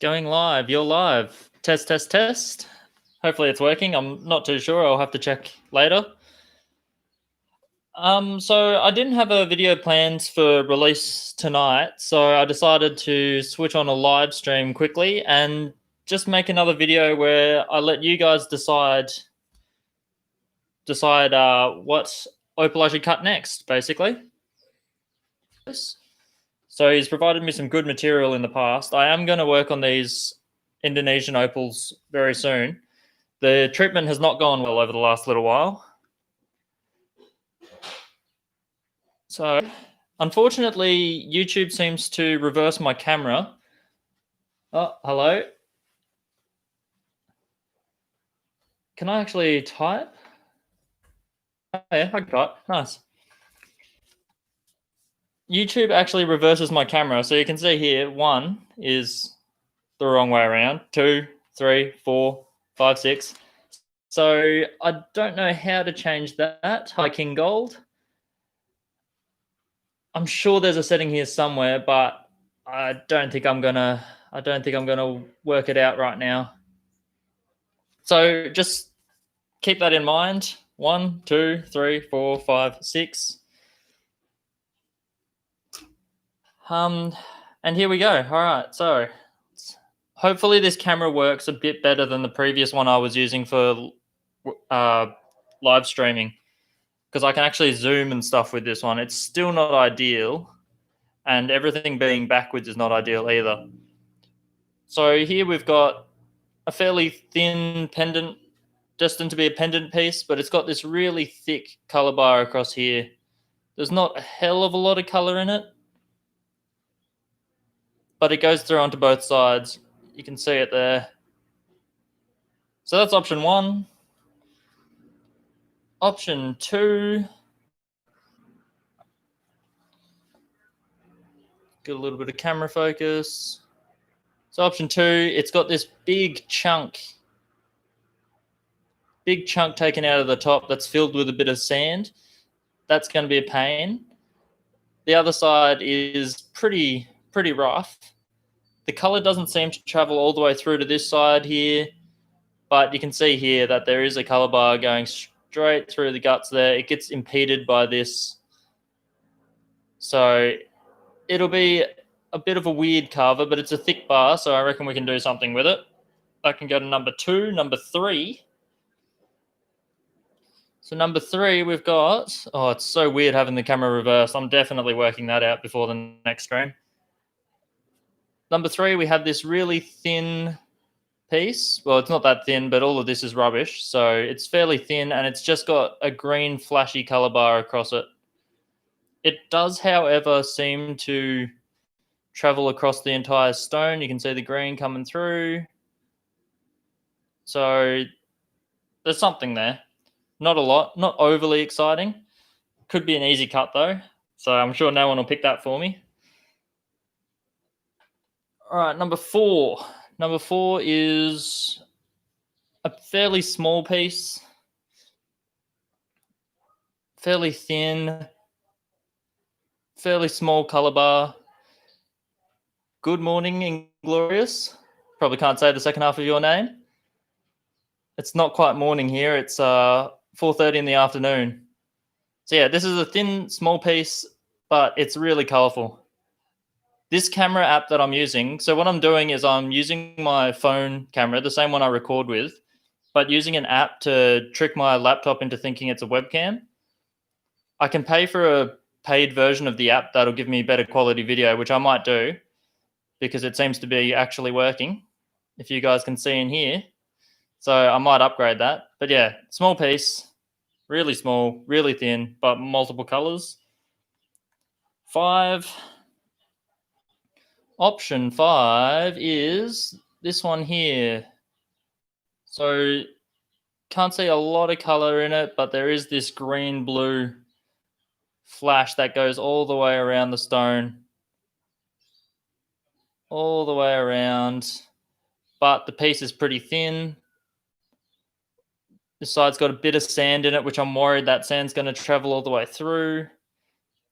Going live. You're live. Test, test, test. Hopefully it's working. I'm not too sure. I'll have to check later. So I didn't have a video planned for release tonight, so I decided to switch on a live stream quickly and just make another video where I let you guys decide what Opal I should cut next, basically. So he's provided me some good material in the past. I am going to work on these Indonesian opals very soon. The treatment has not gone well over the last little while. So, unfortunately, YouTube seems to reverse my camera. Oh, hello. Can I actually type? Oh, yeah, I can type. Nice. YouTube actually reverses my camera. So you can see here, 1 is the wrong way around. 2, 3, 4, 5, 6. So I don't know how to change that. Hi, King Gold. I'm sure there's a setting here somewhere, but I don't think I'm gonna work it out right now. So just keep that in mind. 1, 2, 3, 4, 5, 6. And here we go. All right. So hopefully this camera works a bit better than the previous one I was using for live streaming, because I can actually zoom and stuff with this one. It's still not ideal, and everything being backwards is not ideal either. So here we've got a fairly thin pendant, destined to be a pendant piece, but it's got this really thick color bar across here. There's not a hell of a lot of color in it, but it goes through onto both sides. You can see it there. So that's option 1. Option 2. Get a little bit of camera focus. So option 2, it's got this big chunk taken out of the top that's filled with a bit of sand. That's going to be a pain. The other side is pretty rough. The color doesn't seem to travel all the way through to this side here, but you can see here that there is a color bar going straight through the guts there. It gets impeded by this. So it'll be a bit of a weird carver, but it's a thick bar, so I reckon we can do something with it. I can go to number 2. Number 3. So number 3, we've got, oh, it's so weird having the camera reversed. I'm definitely working that out before the next stream. Number 3, we have this really thin piece. Well, it's not that thin, but all of this is rubbish. So it's fairly thin, and it's just got a green flashy color bar across it. It does, however, seem to travel across the entire stone. You can see the green coming through. So there's something there. Not a lot, not overly exciting. Could be an easy cut though. So I'm sure no one will pick that for me. All right, number 4. Number 4 is a fairly small piece. Fairly thin. Fairly small color bar. Good morning, Inglorious. Probably can't say the second half of your name. It's not quite morning here. It's 4:30 in the afternoon. So yeah, this is a thin, small piece, but it's really colorful. This camera app that I'm using, so what I'm doing is I'm using my phone camera, the same one I record with, but using an app to trick my laptop into thinking it's a webcam. I can pay for a paid version of the app that'll give me better quality video, which I might do because it seems to be actually working, if you guys can see in here. So I might upgrade that. But yeah, small piece, really small, really thin, but multiple colors. 5. Option 5 is this one here. So can't see a lot of color in it, but there is this green blue flash that goes all the way around the stone. All the way around. But the piece is pretty thin. This side's got a bit of sand in it, which I'm worried that sand's going to travel all the way through.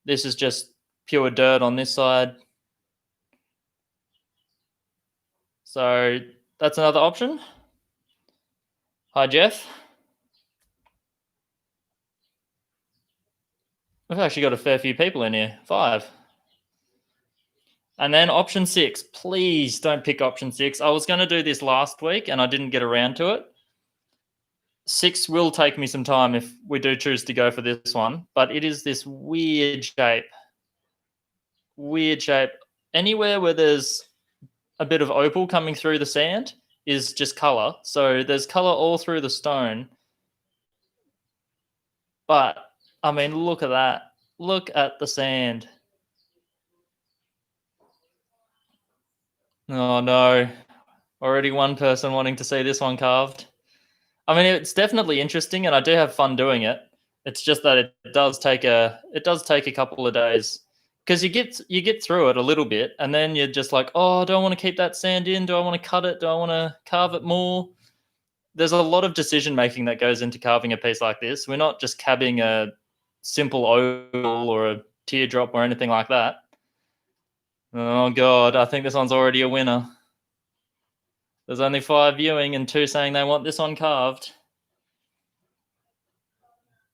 This is just pure dirt on this side. So that's another option. Hi, Jeff. We've actually got a fair few people in here. 5. And then option 6. Please don't pick option 6. I was going to do this last week and I didn't get around to it. 6 will take me some time if we do choose to go for this one, but it is this weird shape. Weird shape. Anywhere where there's a bit of opal coming through the sand is just color. So there's color all through the stone. But, I mean, look at that. Look at the sand. Oh, no. Already one person wanting to see this one carved. I mean, it's definitely interesting, and I do have fun doing it. It's just that it does take a couple of days because you get through it a little bit, and then you're just like, oh, do I want to keep that sand in? Do I want to cut it? Do I want to carve it more? There's a lot of decision making that goes into carving a piece like this. We're not just cabbing a simple oval or a teardrop or anything like that. Oh God, I think this one's already a winner. There's only 5 viewing and 2 saying they want this one carved.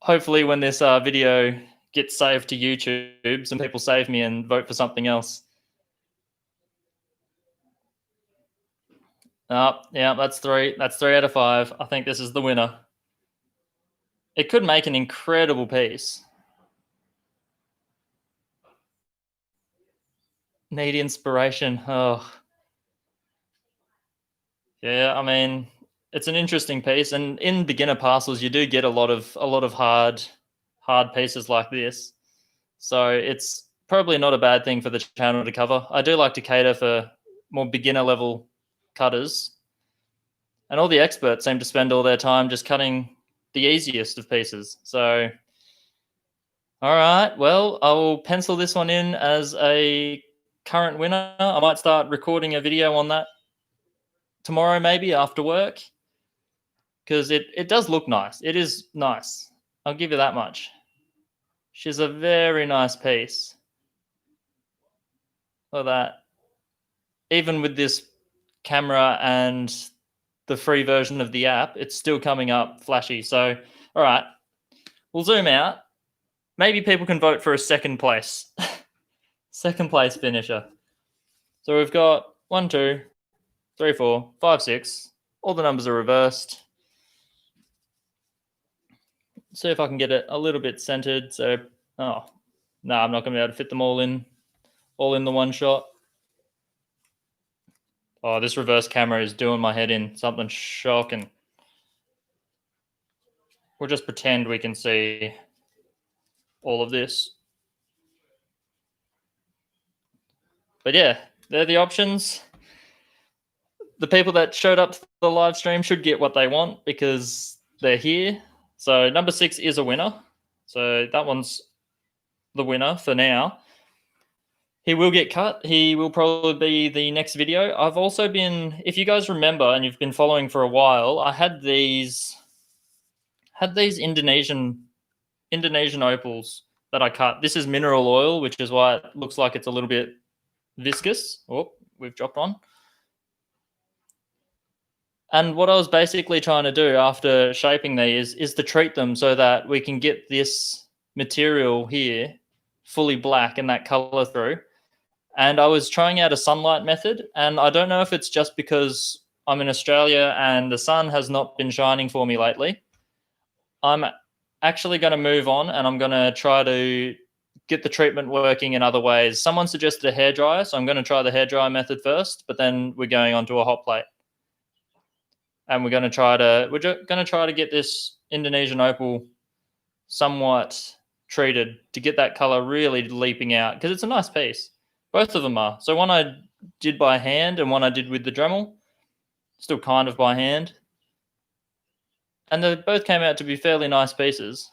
Hopefully when this video gets saved to YouTube, some people save me and vote for something else. Yeah, that's 3. That's 3 out of 5. I think this is the winner. It could make an incredible piece. Need inspiration. Oh. Yeah, I mean, it's an interesting piece, and in beginner parcels, you do get a lot of hard pieces like this. So it's probably not a bad thing for the channel to cover. I do like to cater for more beginner level cutters, and all the experts seem to spend all their time just cutting the easiest of pieces. So, all right, well, I'll pencil this one in as a current winner. I might start recording a video on that tomorrow, maybe after work, because it does look nice. It is nice. I'll give you that much. She's a very nice piece. Look at that. Even with this camera and the free version of the app, it's still coming up flashy. So, all right, we'll zoom out. Maybe people can vote for a second place. Second place finisher. So we've got 1, 2, 3, 4, 5, 6. All the numbers are reversed. See if I can get it a little bit centered. So, oh, no, I'm not going to be able to fit them all in the one shot. Oh, this reverse camera is doing my head in. Something shocking. We'll just pretend we can see all of this. But yeah, they're the options. The people that showed up to the live stream should get what they want because they're here. So number 6 is a winner. So that one's the winner for now. He will get cut. He will probably be the next video. I've also been, if you guys remember and you've been following for a while, I had these Indonesian opals that I cut. This is mineral oil, which is why it looks like it's a little bit viscous. Oh, we've dropped on. And what I was basically trying to do after shaping these is to treat them so that we can get this material here fully black and that color through. And I was trying out a sunlight method, and I don't know if it's just because I'm in Australia and the sun has not been shining for me lately. I'm actually going to move on and I'm going to try to get the treatment working in other ways. Someone suggested a hairdryer, so I'm going to try the hairdryer method first, but then we're going on to a hot plate. And we're going to try to get this Indonesian opal somewhat treated to get that color really leaping out, because it's a nice piece. Both of them are. So one I did by hand and one I did with the Dremel, still kind of by hand. And they both came out to be fairly nice pieces.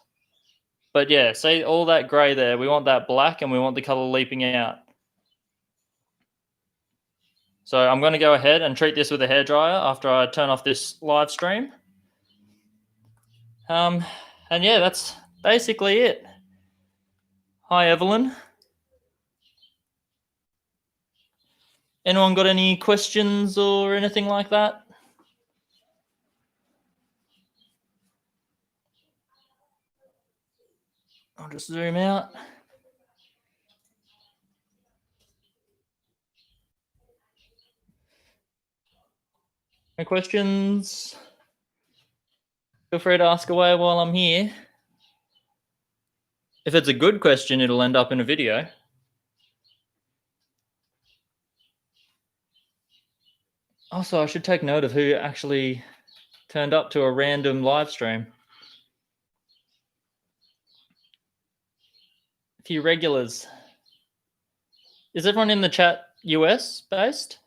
But yeah, see all that grey there, we want that black and we want the color leaping out. So I'm going to go ahead and treat this with a hairdryer after I turn off this live stream. And yeah, that's basically it. Hi, Evelyn. Anyone got any questions or anything like that? I'll just zoom out. Any questions? Feel free to ask away while I'm here. If it's a good question, it'll end up in a video. Also, I should take note of who actually turned up to a random live stream. A few regulars. Is everyone in the chat US based?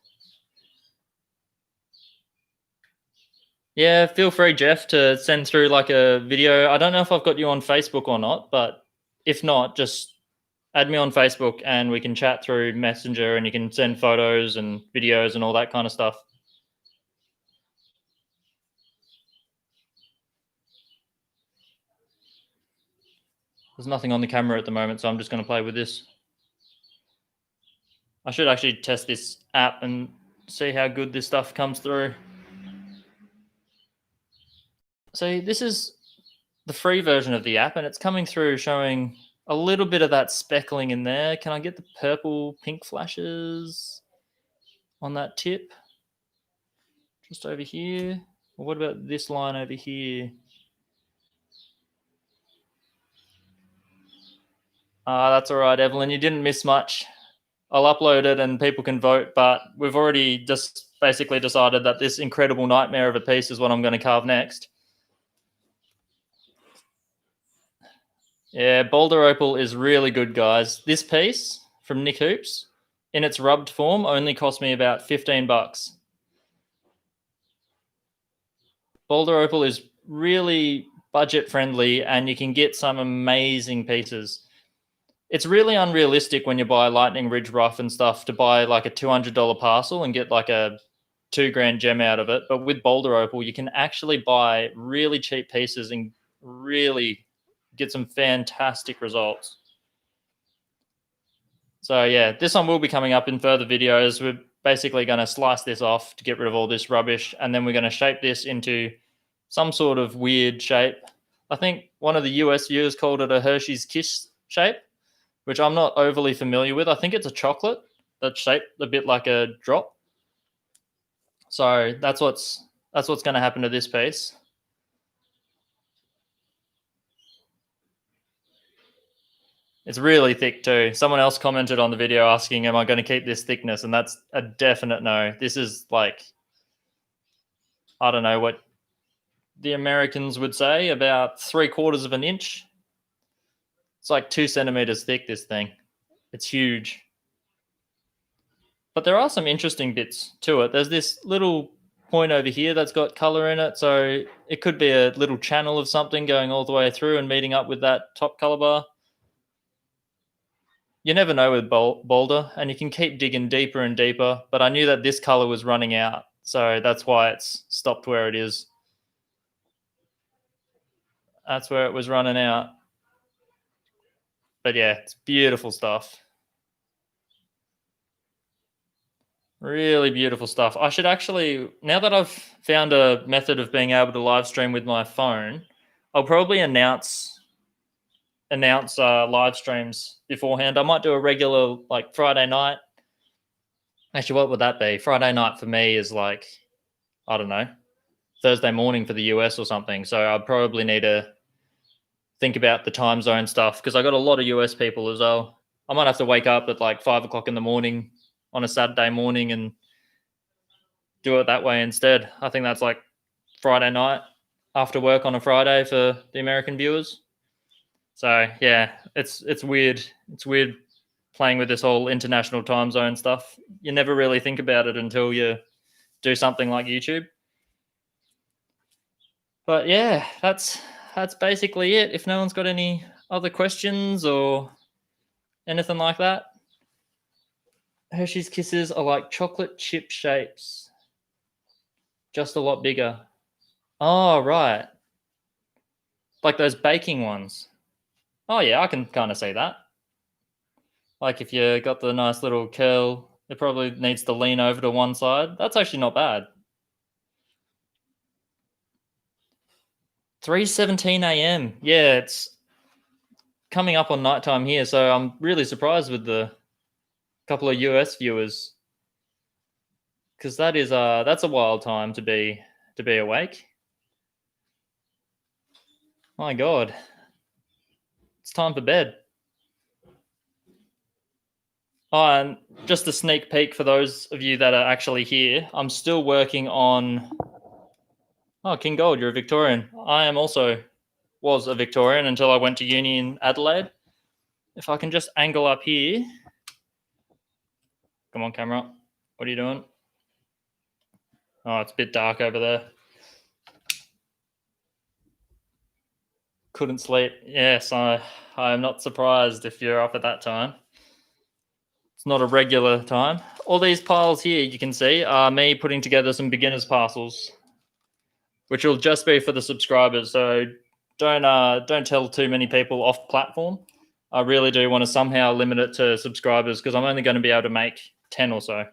Yeah, feel free, Jeff, to send through like a video. I don't know if I've got you on Facebook or not, but if not, just add me on Facebook and we can chat through Messenger and you can send photos and videos and all that kind of stuff. There's nothing on the camera at the moment, so I'm just going to play with this. I should actually test this app and see how good this stuff comes through. So this is the free version of the app, and it's coming through showing a little bit of that speckling in there. Can I get the purple pink flashes on that tip? Just over here. Or what about this line over here? That's all right, Evelyn. You didn't miss much. I'll upload it and people can vote, but we've already just basically decided that this incredible nightmare of a piece is what I'm going to carve next. Yeah, Boulder Opal is really good, guys. This piece from Nick Hoops in its rubbed form only cost me about 15 bucks. Boulder Opal is really budget friendly and you can get some amazing pieces. It's really unrealistic when you buy Lightning Ridge rough and stuff to buy like a $200 parcel and get like a $2,000 gem out of it. But with Boulder Opal, you can actually buy really cheap pieces and really get some fantastic results. So yeah, this one will be coming up in further videos. We're basically going to slice this off to get rid of all this rubbish, and then we're going to shape this into some sort of weird shape. I think one of the US viewers called it a Hershey's Kiss shape, which I'm not overly familiar with. I think it's a chocolate that's shaped a bit like a drop. So that's what's going to happen to this piece. It's really thick too. Someone else commented on the video asking, am I going to keep this thickness? And that's a definite no. This is like, I don't know what the Americans would say, about 3/4 of an inch. It's like 2 centimeters thick, this thing. It's huge. But there are some interesting bits to it. There's this little point over here that's got color in it. So it could be a little channel of something going all the way through and meeting up with that top color bar. You never know with Boulder, and you can keep digging deeper and deeper. But I knew that this color was running out. So that's why it's stopped where it is. That's where it was running out. But yeah, it's beautiful stuff. Really beautiful stuff. I should actually, now that I've found a method of being able to live stream with my phone, I'll probably announce live streams beforehand. I might do a regular like Friday night. Actually, what would that be? Friday night for me is like, I don't know, Thursday morning for the US or something. So I'd probably need to think about the time zone stuff because I got a lot of US people as well. I might have to wake up at like 5 o'clock in the morning on a Saturday morning and do it that way instead. I think that's like Friday night after work on a Friday for the American viewers. So yeah, it's weird. It's weird playing with this whole international time zone stuff. You never really think about it until you do something like YouTube. But yeah, that's basically it. If no one's got any other questions or anything like that. Hershey's Kisses are like chocolate chip shapes, just a lot bigger. Oh, right. Like those baking ones. Oh yeah, I can kind of see that. Like if you got the nice little curl It probably needs to lean over to one side. That's actually not bad. 3:17 a.m. Yeah, it's coming up on nighttime here, so I'm really surprised with the couple of US viewers, because that's a wild time to be awake. My God, it's time for bed. Oh, and just a sneak peek for those of you that are actually here. I'm still working on. Oh, King Gold, you're a Victorian. I am also was a Victorian until I went to uni in Adelaide. If I can just angle up here. Come on, camera. What are you doing? Oh, it's a bit dark over there. Couldn't sleep. Yes, I'm not surprised if you're up at that time. It's not a regular time. All these piles here you can see are me putting together some beginners parcels, which will just be for the subscribers. So don't tell too many people off platform. I really do want to somehow limit it to subscribers, because I'm only going to be able to make 10 or so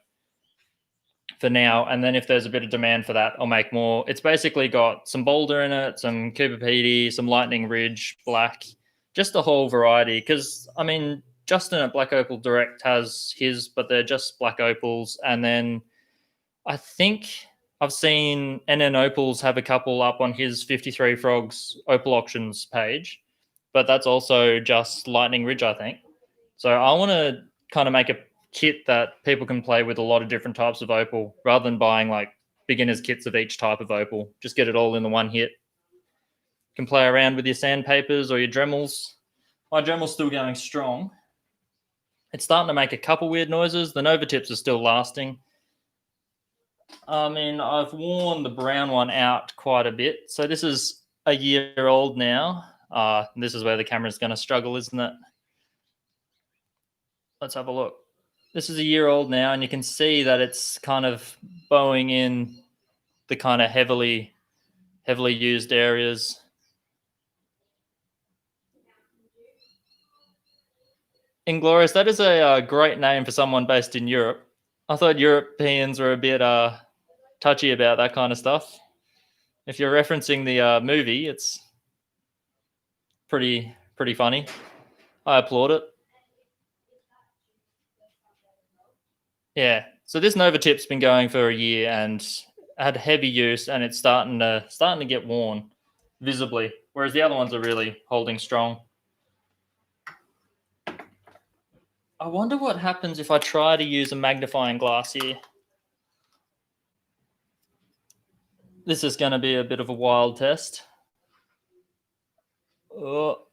for now. And then if there's a bit of demand for that, I'll make more. It's basically got some boulder in it, some Coober Pedy, some lightning ridge, black, just a whole variety. Because, I mean, Justin at Black Opal Direct has his, but they're just black opals. And then I think I've seen NN Opals have a couple up on his 53 Frogs Opal Auctions page, but that's also just Lightning Ridge, I think. So I want to kind of make a kit that people can play with a lot of different types of opal, rather than buying like beginners kits of each type of opal. Just get it all in the one hit. You can play around with your sandpapers or your Dremels. My Dremel's still going strong. It's starting to make a couple weird noises. The Nova tips are still lasting. I mean, I've worn the brown one out quite a bit. So this is a year old now. This is where the camera's going to struggle, isn't it? Let's have a look. This is a year old now, and you can see that it's kind of bowing in the kind of heavily used areas. Inglorious, that is a great name for someone based in Europe. I thought Europeans were a bit touchy about that kind of stuff. If you're referencing the movie, it's pretty funny. I applaud it. Yeah. So this Nova tip's been going for a year and had heavy use, and it's starting to get worn visibly, whereas the other ones are really holding strong. I wonder what happens if I try to use a magnifying glass here. This is going to be a bit of a wild test. Oh.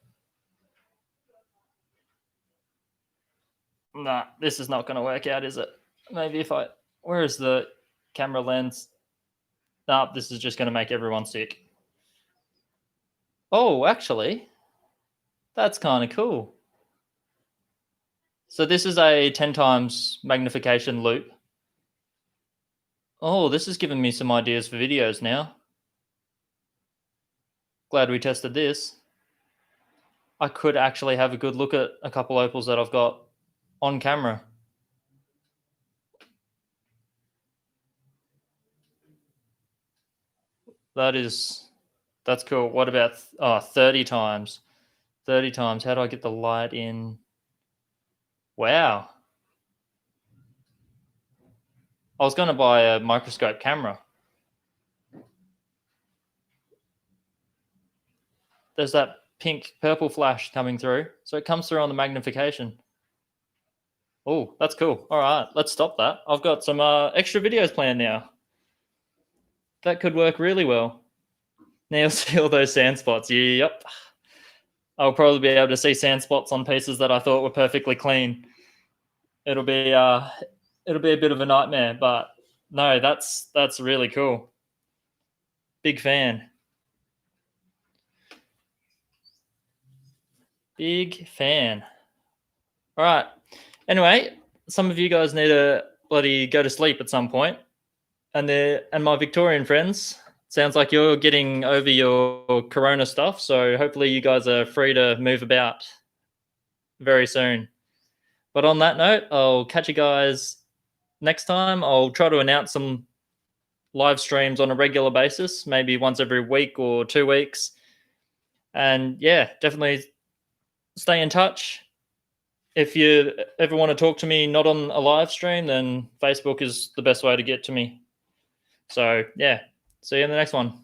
Nah, this is not going to work out, is it? Maybe if I... Where is the camera lens? Nah, this is just going to make everyone sick. Oh, actually, that's kind of cool. So this is a 10 times magnification loop. Oh, this has given me some ideas for videos now. Glad we tested this. I could actually have a good look at a couple opals that I've got on camera. That's cool. What about 30 times? 30 times. How do I get the light in? Wow. I was going to buy a microscope camera. There's that pink purple flash coming through. So it comes through on the magnification. Oh, that's cool. All right, let's stop that. I've got some extra videos planned now. That could work really well. Now you'll see all those sand spots. Yep. I'll probably be able to see sand spots on pieces that I thought were perfectly clean. It'll be a bit of a nightmare, but no, that's really cool. Big fan. Big fan. All right. Anyway, some of you guys need to bloody go to sleep at some point. And my Victorian friends, sounds like you're getting over your corona stuff. So hopefully you guys are free to move about very soon. But on that note, I'll catch you guys next time I'll try to announce some live streams on a regular basis, maybe once every week or 2 weeks. And yeah, definitely stay in touch. If you ever want to talk to me not on a live stream, then Facebook is the best way to get to me. So yeah, see you in the next one.